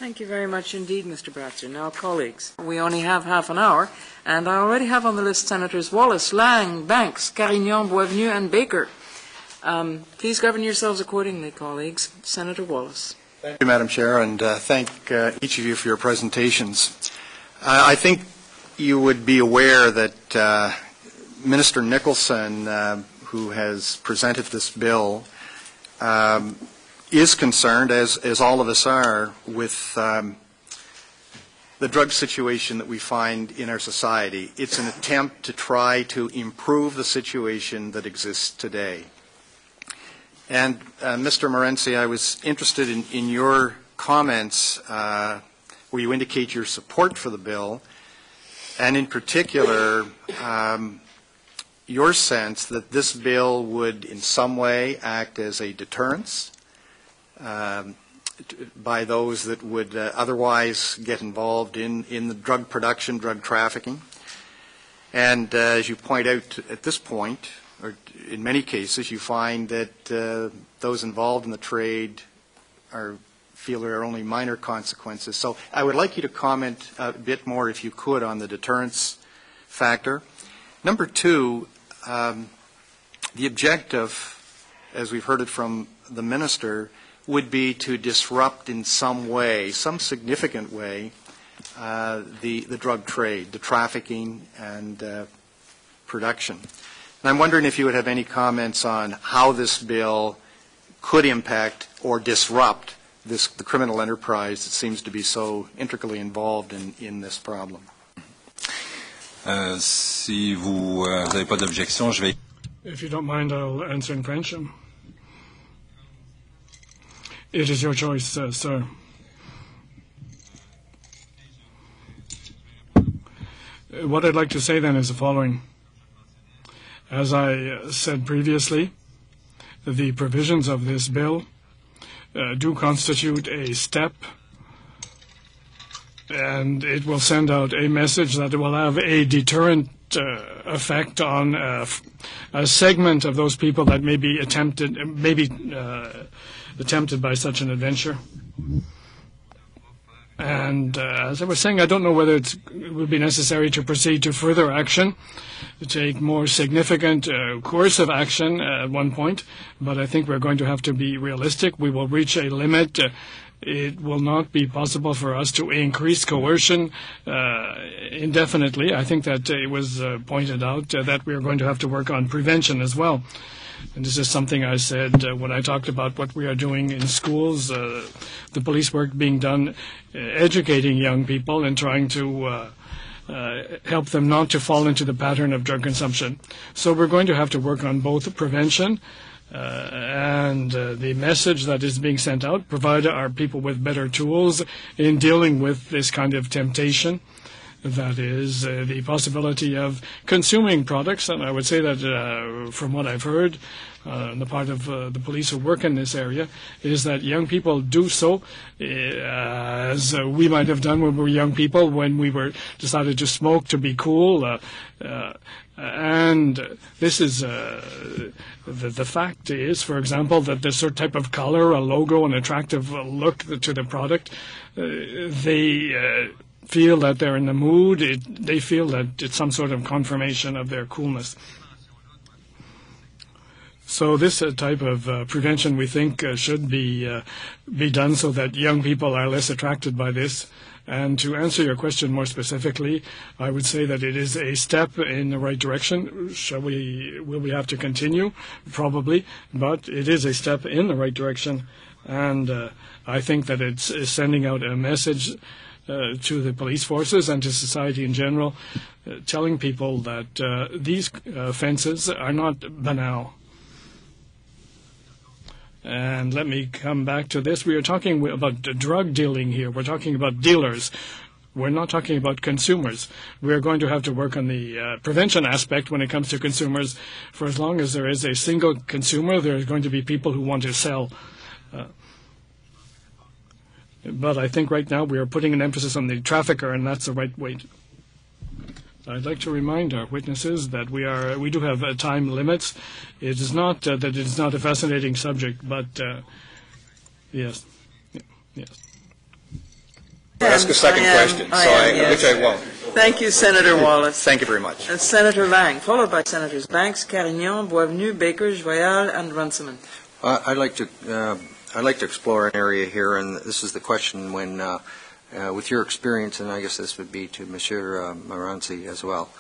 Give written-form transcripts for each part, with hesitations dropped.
Thank you very much indeed, Mr. Bratzer. Now, colleagues, we only have half an hour, and I already have on the list Senators Wallace, Lang, Banks, Carignan, Boisvenu, and Baker. Please govern yourselves accordingly, colleagues. Senator Wallace. Thank you, Madam Chair, and thank each of you for your presentations. I think you would be aware that Minister Nicholson, who has presented this bill, is concerned, as all of us are, with the drug situation that we find in our society. It's an attempt to try to improve the situation that exists today. And Mr. Morency, I was interested in your comments where you indicate your support for the bill, and in particular, your sense that this bill would in some way act as a deterrence by those that would otherwise get involved in the drug production, drug trafficking. And as you point out at this point, or in many cases, you find that those involved in the trade feel there are only minor consequences. So I would like you to comment a bit more, if you could, on the deterrence factor. Number two, the objective, as we've heard it from the Minister, would be to disrupt in some way, some significant way, the drug trade, the trafficking and production. And I'm wondering if you would have any comments on how this bill could impact or disrupt the criminal enterprise that seems to be so intricately involved in this problem. Si vous n'avez pas d'objection, je vais... If you don't mind, I'll answer in French. It is your choice, sir. What I'd like to say then is the following. As I said previously, the provisions of this bill do constitute a step, and it will send out a message that will have a deterrent effect on a segment of those people that may be attempted by such an adventure. And as I was saying, I don't know whether it would be necessary to proceed to further action, to take more significant coercive action at one point, but I think we're going to have to be realistic. We will reach a limit. It will not be possible for us to increase coercion indefinitely. I think that it was pointed out that we are going to have to work on prevention as well. And this is something I said when I talked about what we are doing in schools, the police work being done, educating young people and trying to help them not to fall into the pattern of drug consumption. So we're going to have to work on both prevention and the message that is being sent out, provide our people with better tools in dealing with this kind of temptation. That is the possibility of consuming products, and I would say that from what I've heard on the part of the police who work in this area, is that young people do so as we might have done when we were young people, when we decided to smoke to be cool. And this is the fact is, for example, that there's a certain type of color, a logo, an attractive look to the product. They feel that they're in the mood. They feel that it's some sort of confirmation of their coolness. So this type of prevention, we think, should be done so that young people are less attracted by this. And to answer your question more specifically, I would say that it is a step in the right direction. Will we have to continue? Probably, but it is a step in the right direction. And I think that it's sending out a message to the police forces and to society in general, telling people that these offenses are not banal. And let me come back to this. We are talking about drug dealing here. We're talking about dealers. We're not talking about consumers. We're going to have to work on the prevention aspect when it comes to consumers. For as long as there is a single consumer, there are going to be people who want to sell. But I think right now we are putting an emphasis on the trafficker, and that's the right way. I'd like to remind our witnesses that we do have time limits. It is not that it is not a fascinating subject, but yes, yes. Ask a second question, which I won't. Thank you, Senator Wallace. Thank you very much. Senator Lang, followed by Senators Banks, Carignan, Boisvenu, Baker, Joyal, and Runciman. I'd like to explore an area here, and this is the question when, with your experience, and I guess this would be to Monsieur Morency as well.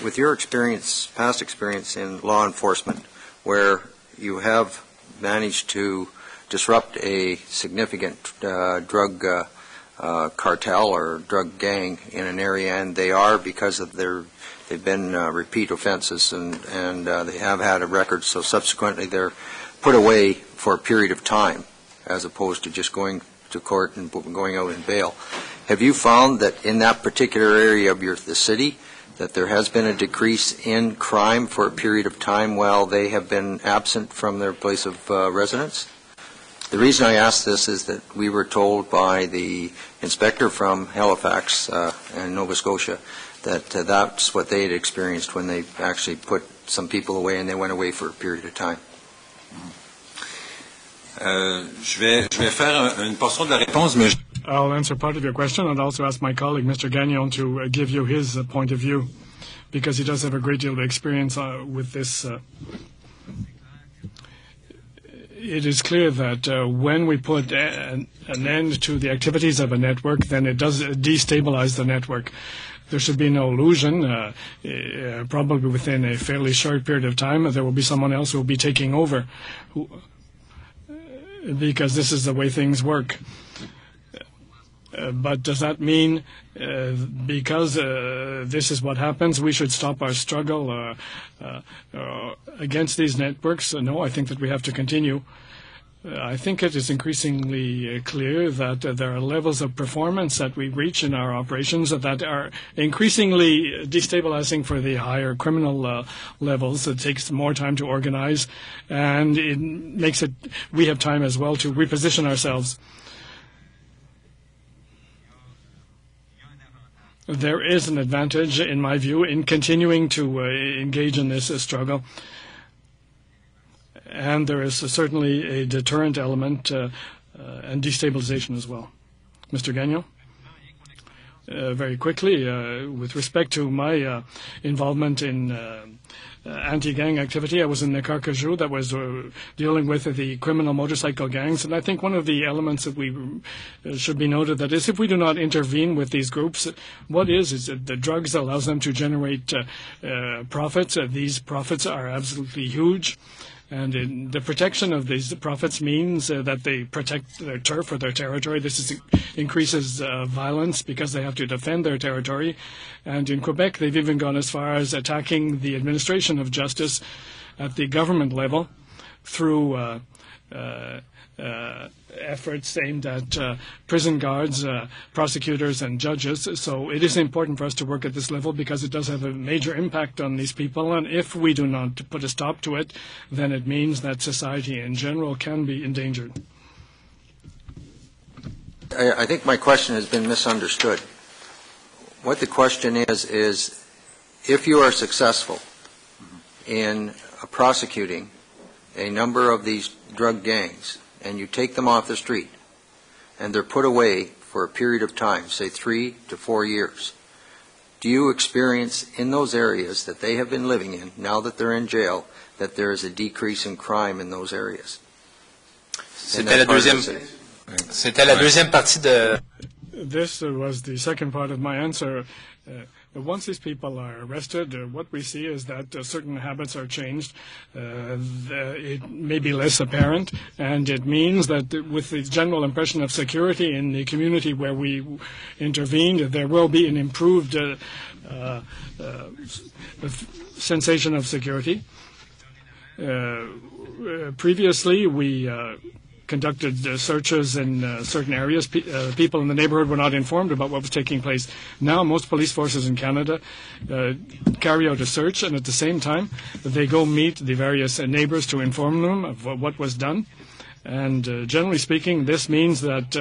With your experience, past experience in law enforcement, where you have managed to disrupt a significant drug cartel or drug gang in an area, and they are, because of they've been repeat offenses, and they have had a record, so subsequently they're put away for a period of time, as opposed to just going to court and going out in bail. Have you found that in that particular area of the city that there has been a decrease in crime for a period of time while they have been absent from their place of residence? The reason I ask this is that we were told by the inspector from Halifax and Nova Scotia that that's what they had experienced when they actually put some people away and they went away for a period of time. Je vais faire une portion de la réponse, mais I'll answer part of your question and also ask my colleague, Mr. Gagnon, to give you his point of view, because he does have a great deal of experience with this. It is clear that when we put an end to the activities of a network, then it does destabilize the network. There should be no illusion. Probably within a fairly short period of time, there will be someone else who will be taking over, because this is the way things work. But does that mean because this is what happens, we should stop our struggle against these networks? No, I think that we have to continue. I think it is increasingly clear that there are levels of performance that we reach in our operations that are increasingly destabilizing for the higher criminal levels. It takes more time to organize, and it makes it, we have time as well to reposition ourselves. There is an advantage, in my view, in continuing to engage in this struggle. And there is certainly a deterrent element and destabilization as well. Mr. Gagnon? Very quickly, with respect to my involvement in anti-gang activity, I was in the Carcajou that was dealing with the criminal motorcycle gangs, and I think one of the elements that we should be noted that is if we do not intervene with these groups, what is that the drugs allows them to generate profits. These profits are absolutely huge. And the protection of these profits means that they protect their turf or their territory. This increases violence because they have to defend their territory. And in Quebec, they've even gone as far as attacking the administration of justice at the government level through efforts aimed at prison guards, prosecutors, and judges. So it is important for us to work at this level because it does have a major impact on these people. And if we do not put a stop to it, then it means that society in general can be endangered. I think my question has been misunderstood. What the question is if you are successful in prosecuting a number of these drug gangs, and you take them off the street, and they're put away for a period of time, say 3 to 4 years, do you experience in those areas that they have been living in, now that they're in jail, that there is a decrease in crime in those areas? C'était la deuxième partie de... This was the second part of my answer. Once these people are arrested, what we see is that certain habits are changed. It may be less apparent, and it means that with the general impression of security in the community where we intervened, there will be an improved sensation of security. Previously, we conducted searches in certain areas. People in the neighborhood were not informed about what was taking place. Now most police forces in Canada carry out a search, and at the same time they go meet the various neighbors to inform them of what was done. And generally speaking, this means that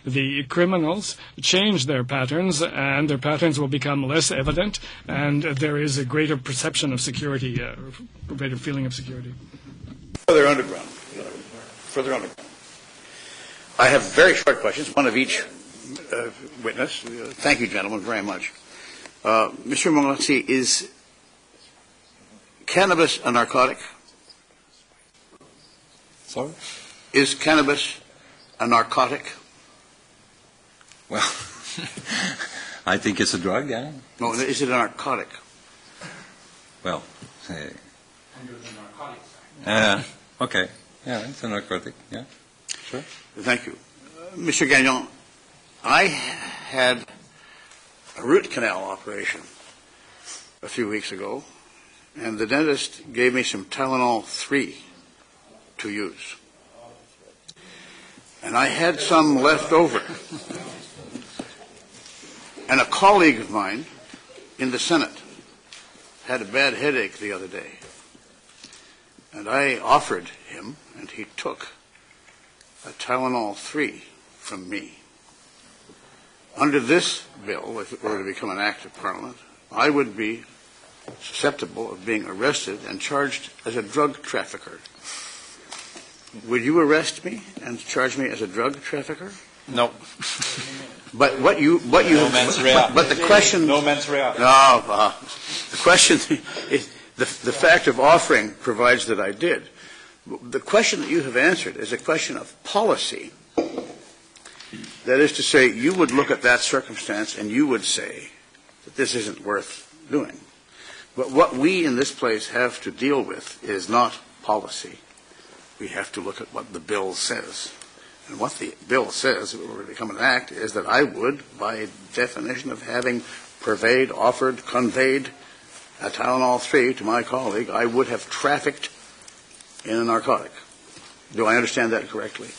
the criminals change their patterns, and their patterns will become less evident, and there is a greater perception of security, a greater feeling of security. Further underground. I have very short questions, one of each witness. Thank you, gentlemen, very much. Mr. Morency, is cannabis a narcotic? Sorry? Is cannabis a narcotic? Well, I think it's a drug, yeah. No, is it a narcotic? Well, Under the Narcotics Act. okay. Yeah, it's a narcotic, yeah. Sure. Thank you. Mr. Gagnon, I had a root canal operation a few weeks ago, and the dentist gave me some Tylenol 3 to use. And I had some left over. And a colleague of mine in the Senate had a bad headache the other day. And I offered him, and he took a Tylenol 3 from me. Under this bill, if it were to become an act of Parliament, I would be susceptible of being arrested and charged as a drug trafficker. Would you arrest me and charge me as a drug trafficker? No. But what you No mens rea. but the question No mens rea. no the question is the fact of offering provides that I did. The question that you have answered is a question of policy. That is to say, you would look at that circumstance and you would say that this isn't worth doing. But what we in this place have to deal with is not policy. We have to look at what the bill says. And what the bill says, if it were to become an act, is that I would, by definition of having purveyed, offered, conveyed a Tylenol 3 to my colleague, I would have trafficked in a narcotic. Do I understand that correctly?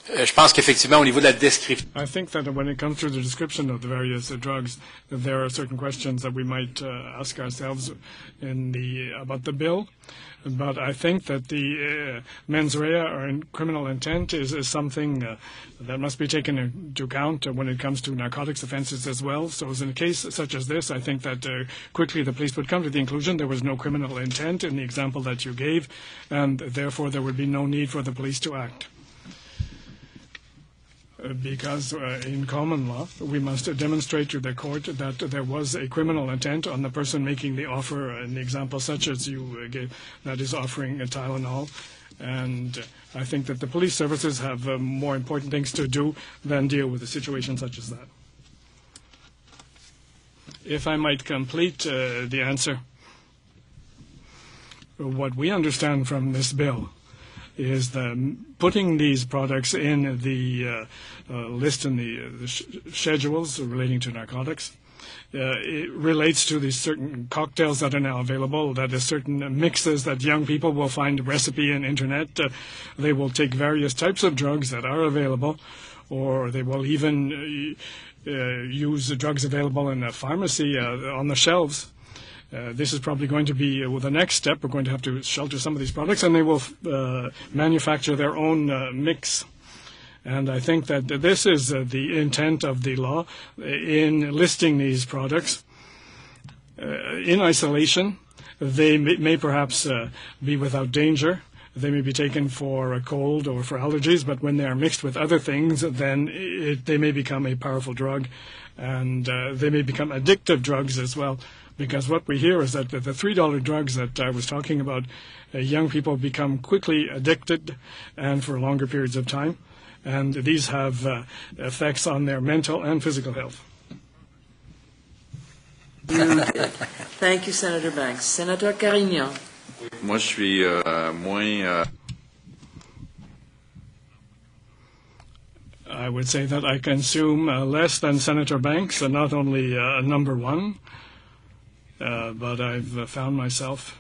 Je pense qu'effectivement, au niveau de la description. I think that when it comes to the description of the various drugs, that there are certain questions that we might ask ourselves about the bill. But I think that the mens rea or criminal intent is something that must be taken into account when it comes to narcotics offenses as well. So in a case such as this, I think that quickly the police would come to the conclusion there was no criminal intent in the example that you gave, and therefore there would be no need for the police to act. Because in common law, we must demonstrate to the court that there was a criminal intent on the person making the offer, in the example such as you gave, that is offering a Tylenol. And I think that the police services have more important things to do than deal with a situation such as that. If I might complete the answer, what we understand from this bill is putting these products in the list in the schedules relating to narcotics. It relates to these certain cocktails that are now available, that is certain mixes that young people will find a recipe in internet. They will take various types of drugs that are available, or they will even use the drugs available in a pharmacy on the shelves. This is probably going to be the next step. We're going to have to shelter some of these products, and they will manufacture their own mix. And I think that this is the intent of the law in listing these products. In isolation, they may perhaps be without danger. They may be taken for a cold or for allergies, but when they are mixed with other things, then they may become a powerful drug, and they may become addictive drugs as well. Because what we hear is that the $3 drugs that I was talking about, young people become quickly addicted and for longer periods of time. And these have effects on their mental and physical health. Thank you, Senator Banks. Senator Carignan. Moi, je suis moins... I would say that I consume less than Senator Banks, and not only number one, but I've found myself